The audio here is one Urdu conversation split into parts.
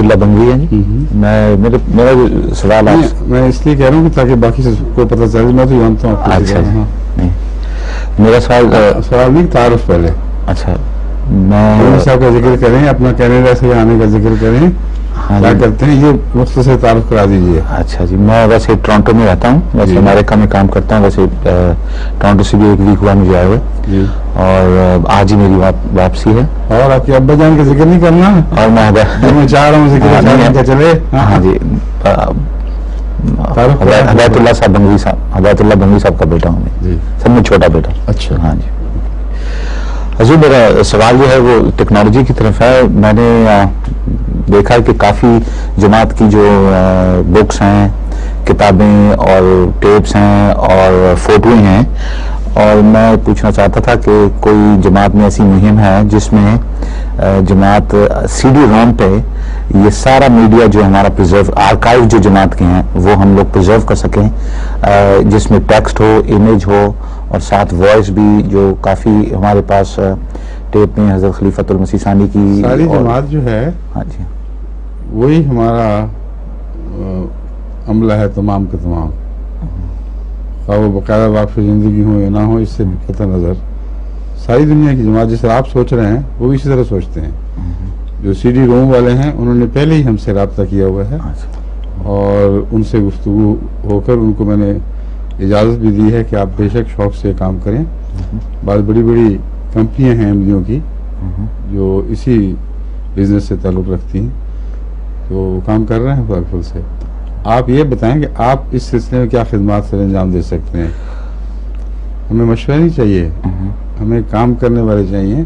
اللہ بنگوی ہے جی. میرا سوال میں اس لیے کہہ رہا ہوں کہ تاکہ باقی سے کو پتہ چلے. میں تو جانتا ہوں. اچھا جی. میرا سوال نہیں، تعارف پہلے. اچھا، میں صاحب کا ذکر کریں، اپنا کینیڈا سے آنے کا ذکر کریں، کیا کرتے ہیں یہ مختصر تعارف کرا دیجیے. اچھا جی، میں ویسے ٹورانٹو میں رہتا ہوں، ویسے امریکہ میں کام کرتا ہوں. ویسے ٹورانٹو سے بھی 1 ویک ہوا مجھے آئے ہوئے، اور آج ہی میری واپسی ہے. اور آپ کے ابا جان کا ذکر نہیں کرنا، اور میں چاہ رہا ہوں ذکر چلے. ہاں جی، ہدایت اللہ صاحب بنگوی صاحب، ہدایت اللہ بنگوی صاحب کا بیٹا ہوں میں، سب میں چھوٹا بیٹا. اچھا. ہاں جی حضور، میرا سوال جو ہے وہ ٹیکنالوجی کی طرف ہے. میں نے دیکھا ہے کہ کافی جماعت کی جو بکس ہیں، کتابیں اور ٹیپس ہیں اور فوٹویں ہیں، اور میں پوچھنا چاہتا تھا کہ کوئی جماعت میں ایسی مہم ہے جس میں جماعت سی ڈی روم پہ یہ سارا میڈیا جو ہمارا پریزرو، آرکائیو جو جماعت کے ہیں وہ ہم لوگ پریزرو کر سکیں، جس میں ٹیکسٹ ہو، امیج ہو، اور ساتھ وائس بھی، جو کافی ہمارے پاس ٹیپ میں حضرت خلیفۃ المسیح ثانی کی ساری جماعت جو ہے. ہاں جی، وہی ہمارا عملہ ہے تمام کے تمام، خواہ وہ باقاعدہ واقف زندگی ہو یا نہ ہو، اس سے قطع نظر ساری دنیا کی جماعت جس طرح آپ سوچ رہے ہیں وہ اسی طرح سوچتے ہیں. جو سی ڈی روم والے ہیں انہوں نے پہلے ہی ہم سے رابطہ کیا ہوا ہے، اور ان سے گفتگو ہو کر ان کو میں نے اجازت بھی دی ہے کہ آپ بے شک شوق سے کام کریں. بعض بڑی بڑی کمپنیاں ہیں ایم کی جو اسی بزنس سے تعلق رکھتی ہیں، تو وہ کام کر رہے ہیں فل سے. آپ یہ بتائیں کہ آپ اس سلسلے میں کیا خدمات سے انجام دے سکتے ہیں. ہمیں مشورہ نہیں چاہیے، ہمیں کام کرنے والے چاہیے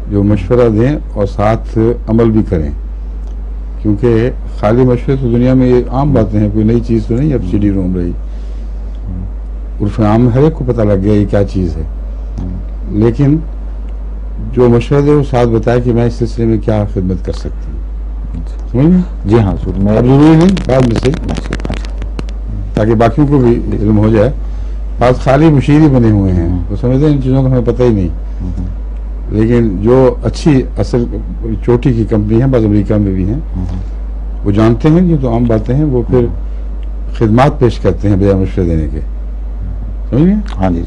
جو مشورہ دیں اور ساتھ عمل بھی کریں، کیونکہ خالی مشورے تو دنیا میں یہ عام باتیں ہیں، کوئی نئی چیز تو نہیں. اب سی ڈی روم رہی، عرف عام ہر ایک کو پتہ لگ گیا یہ کیا چیز ہے، لیکن جو مشورہ دے وہ ساتھ بتائے کہ میں اس سلسلے میں کیا خدمت کر سکتی ہوں. سمجھ میں؟ جی ہاں ضرور. میں ضروری نہیں بعد میں سے، تاکہ باقیوں کو بھی علم ہو جائے. بعض خالی مشیر ہی بنے ہوئے ہیں، وہ سمجھتے ہیں ان چیزوں کا ہمیں پتہ ہی نہیں. لیکن جو اچھی اصل چوٹی کی کمپنی ہیں، بعض امریکہ میں بھی ہیں، وہ جانتے ہیں یہ تو عام باتیں ہیں، وہ پھر خدمات پیش کرتے ہیں بجائے مشورے دینے کے. سمجھ گئے؟ ہاں جی.